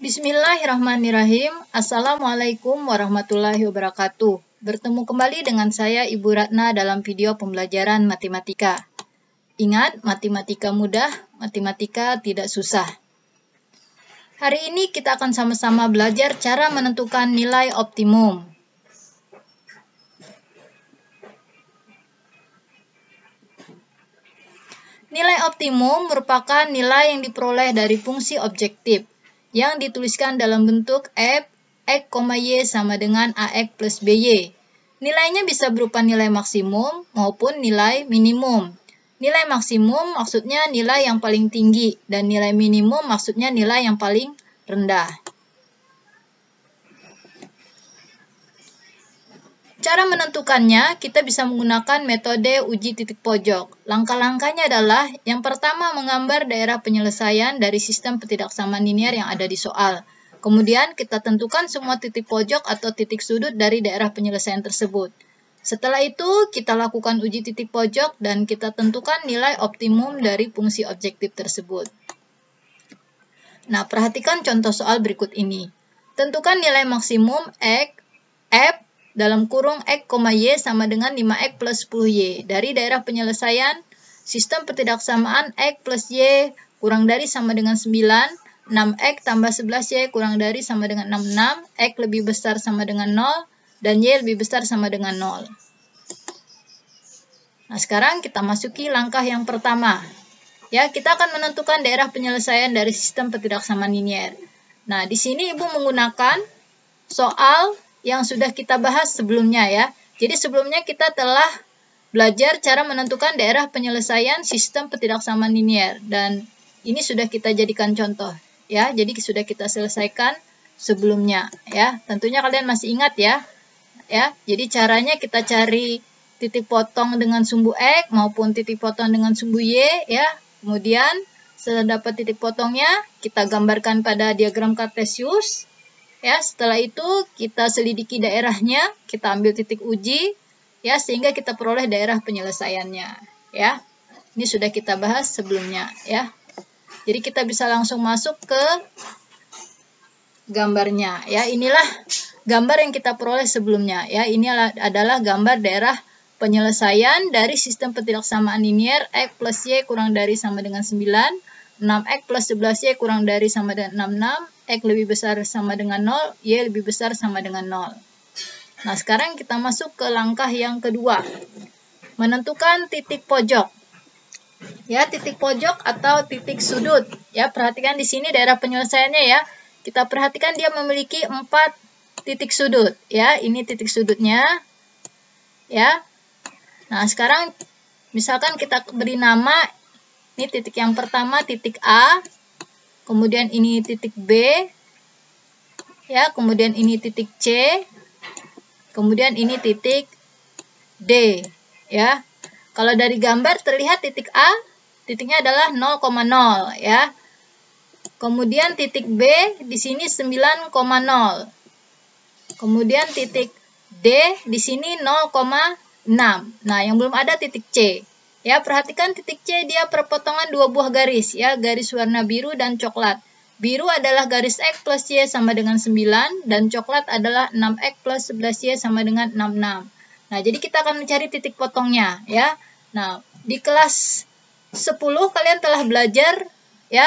Bismillahirrahmanirrahim. Assalamualaikum warahmatullahi wabarakatuh. Bertemu kembali dengan saya Ibu Ratna dalam video pembelajaran matematika. Ingat, matematika mudah, matematika tidak susah. Hari ini kita akan sama-sama belajar cara menentukan nilai optimum. Nilai optimum merupakan nilai yang diperoleh dari fungsi objektif yang dituliskan dalam bentuk f, x, y sama dengan ax plus by. Nilainya bisa berupa nilai maksimum maupun nilai minimum. Nilai maksimum maksudnya nilai yang paling tinggi dan nilai minimum maksudnya nilai yang paling rendah. Cara menentukannya, kita bisa menggunakan metode uji titik pojok. Langkah-langkahnya adalah, yang pertama menggambar daerah penyelesaian dari sistem ketidaksamaan linier yang ada di soal. Kemudian, kita tentukan semua titik pojok atau titik sudut dari daerah penyelesaian tersebut. Setelah itu, kita lakukan uji titik pojok dan kita tentukan nilai optimum dari fungsi objektif tersebut. Nah, perhatikan contoh soal berikut ini. Tentukan nilai maksimum X, F, dalam kurung X, Y sama dengan 5X plus 10Y. Dari daerah penyelesaian, sistem ketidaksamaan X plus Y kurang dari sama dengan 9, 6X tambah 11Y kurang dari sama dengan 66, X lebih besar sama dengan 0, dan Y lebih besar sama dengan 0. Nah, sekarang kita masuki langkah yang pertama. Ya, kita akan menentukan daerah penyelesaian dari sistem ketidaksamaan linier. Nah, di sini Ibu menggunakan soal yang sudah kita bahas sebelumnya ya. Jadi sebelumnya kita telah belajar cara menentukan daerah penyelesaian sistem ketidaksamaan linier dan ini sudah kita jadikan contoh ya. Jadi sudah kita selesaikan sebelumnya ya. Tentunya kalian masih ingat ya. Ya, jadi caranya kita cari titik potong dengan sumbu X maupun titik potong dengan sumbu Y ya. Kemudian setelah dapat titik potongnya, kita gambarkan pada diagram Kartesius. Ya, setelah itu kita selidiki daerahnya, kita ambil titik uji, ya, sehingga kita peroleh daerah penyelesaiannya, ya. Ini sudah kita bahas sebelumnya, ya. Jadi kita bisa langsung masuk ke gambarnya, ya. Inilah gambar yang kita peroleh sebelumnya, ya. Ini adalah gambar daerah penyelesaian dari sistem ketidaksamaan linier X plus Y kurang dari sama dengan 9, 6X plus 11Y kurang dari sama dengan 66, X lebih besar sama dengan 0, Y lebih besar sama dengan 0. Nah, sekarang kita masuk ke langkah yang kedua. Menentukan titik pojok. Ya, titik pojok atau titik sudut. Ya, perhatikan di sini daerah penyelesaiannya ya. Kita perhatikan dia memiliki 4 titik sudut. Ya, ini titik sudutnya. Ya. Nah, sekarang misalkan kita beri nama. Ini titik yang pertama, titik A, kemudian ini titik B, ya, kemudian ini titik C, kemudian ini titik D, ya. Kalau dari gambar terlihat titik A, titiknya adalah 0,0, ya. Kemudian titik B di sini 9,0. Kemudian titik D di sini 0,6. Nah, yang belum ada titik C. Ya, perhatikan titik C dia perpotongan 2 buah garis ya, garis warna biru dan coklat. Biru adalah garis X plus Y sama dengan 9 dan coklat adalah 6X plus 11Y sama dengan 66. Nah, jadi kita akan mencari titik potongnya ya. Nah, di kelas 10 kalian telah belajar ya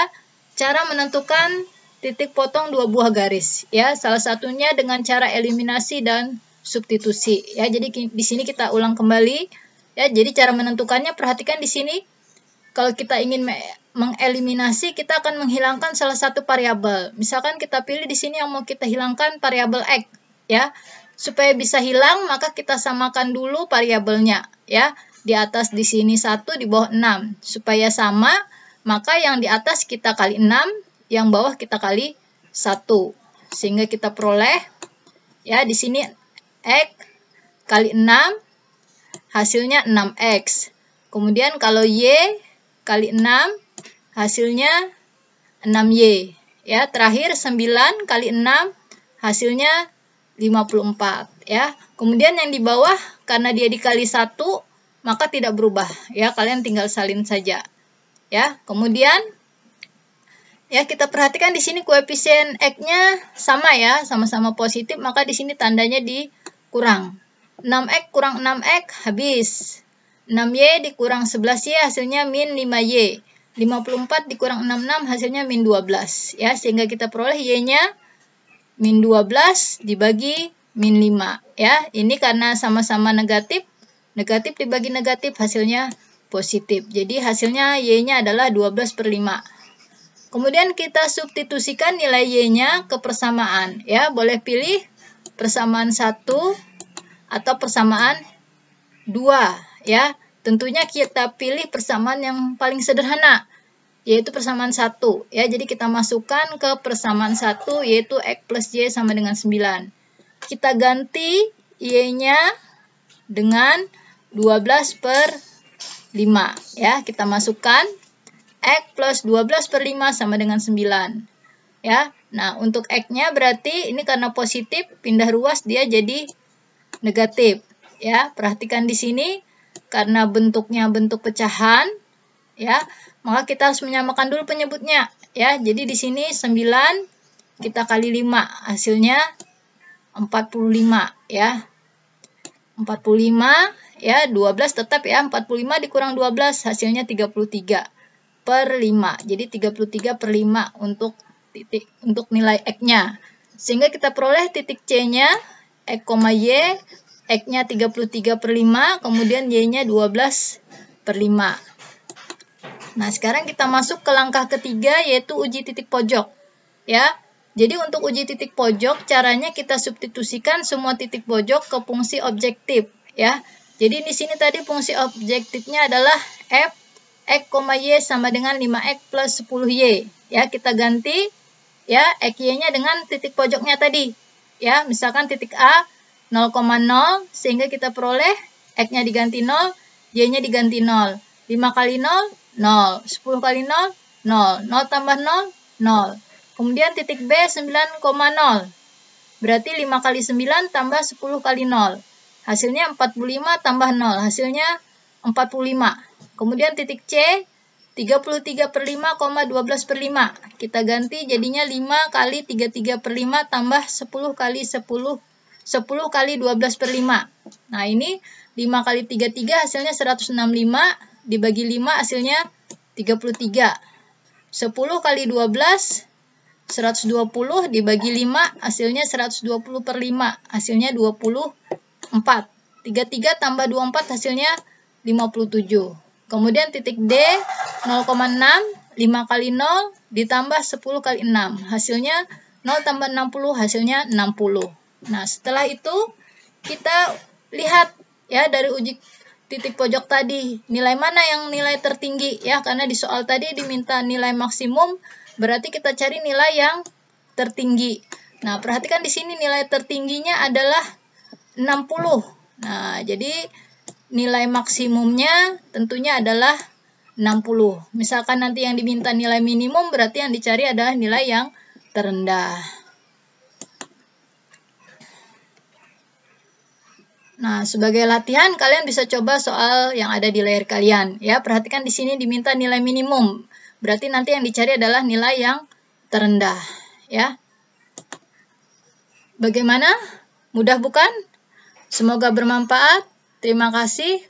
cara menentukan titik potong 2 buah garis ya. Salah satunya dengan cara eliminasi dan substitusi ya. Jadi di sini kita ulang kembali. Ya, jadi cara menentukannya perhatikan di sini. Kalau kita ingin mengeliminasi, kita akan menghilangkan salah satu variabel. Misalkan kita pilih di sini yang mau kita hilangkan variabel X, ya. Supaya bisa hilang, maka kita samakan dulu variabelnya, ya. Di atas di sini 1, di bawah 6. Supaya sama, maka yang di atas kita kali 6, yang bawah kita kali 1. Sehingga kita peroleh ya di sini X kali 6 hasilnya 6X. Kemudian kalau Y kali 6 hasilnya 6Y. Ya, terakhir 9 kali 6 hasilnya 54 ya. Kemudian yang di bawah karena dia dikali 1 maka tidak berubah ya. Kalian tinggal salin saja. Ya, kemudian Ya, kita perhatikan di sini koefisien X-nya sama ya, sama-sama positif, maka di sini tandanya dikurang. 6X kurang 6X habis. 6Y dikurang 11Y hasilnya min 5Y. 54 dikurang 66 hasilnya min 12 ya, sehingga kita peroleh Y-nya min 12 dibagi min 5 ya. Ini karena sama-sama negatif, negatif dibagi negatif hasilnya positif. Jadi hasilnya Y-nya adalah 12/5. Kemudian kita substitusikan nilai Y-nya ke persamaan ya. Boleh pilih persamaan 1 atau persamaan 2 ya. Tentunya kita pilih persamaan yang paling sederhana, yaitu persamaan 1 ya. Jadi kita masukkan ke persamaan 1 yaitu X plus Y sama dengan 9. Kita ganti Y-nya dengan 12/5 ya. Kita masukkan X plus 12/5 sama dengan 9 ya. Nah, untuk X-nya berarti ini karena positif pindah ruas dia jadi negatif ya. Perhatikan di sini karena bentuknya bentuk pecahan ya, maka kita harus menyamakan dulu penyebutnya ya. Jadi di sini 9 kita kali 5 hasilnya 45 ya. 45 ya, 12 tetap ya, 45 dikurang 12 hasilnya 33/5. Jadi 33/5 untuk nilai X-nya. Sehingga kita peroleh titik C-nya X, Y, X-nya 33/5, kemudian Y-nya 12/5. Nah, sekarang kita masuk ke langkah ketiga yaitu uji titik pojok ya. Jadi untuk uji titik pojok caranya kita substitusikan semua titik pojok ke fungsi objektif ya. Jadi di sini tadi fungsi objektifnya adalah f X, Y sama dengan 5X plus 10Y. Ya, kita ganti ya XY-nya dengan titik pojoknya tadi. Ya, misalkan titik A 0,0 sehingga kita peroleh X-nya diganti 0, Y-nya diganti 0. 5 kali 0, 0. 10 kali 0, 0. 0 tambah 0, 0. Kemudian titik B 9,0. Berarti 5 kali 9 tambah 10 kali 0. Hasilnya 45 tambah 0. Hasilnya 45. Kemudian titik C 33/5, 12/5. Kita ganti jadinya 5 kali 33/5 tambah 10 kali 10 kali 12/5. Nah, ini 5 kali 33 hasilnya 165 dibagi 5 hasilnya 33. 10 kali 12 120 dibagi 5 hasilnya 120/5 hasilnya 24. 33 tambah 24 hasilnya 57. Kemudian titik D 0,6, 5 kali 0 ditambah 10 kali 6. Hasilnya 0 tambah 60 hasilnya 60. Nah, setelah itu kita lihat ya dari uji titik pojok tadi, nilai mana yang nilai tertinggi ya, karena di soal tadi diminta nilai maksimum, berarti kita cari nilai yang tertinggi. Nah, perhatikan di sini nilai tertingginya adalah 60. Nah, jadi nilai maksimumnya tentunya adalah 60. Misalkan nanti yang diminta nilai minimum, berarti yang dicari adalah nilai yang terendah. Nah, sebagai latihan kalian bisa coba soal yang ada di layar kalian ya. Perhatikan di sini diminta nilai minimum. Berarti nanti yang dicari adalah nilai yang terendah ya. Bagaimana? Mudah bukan? Semoga bermanfaat. Terima kasih.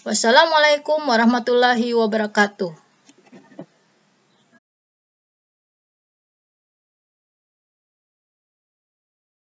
Wassalamualaikum warahmatullahi wabarakatuh.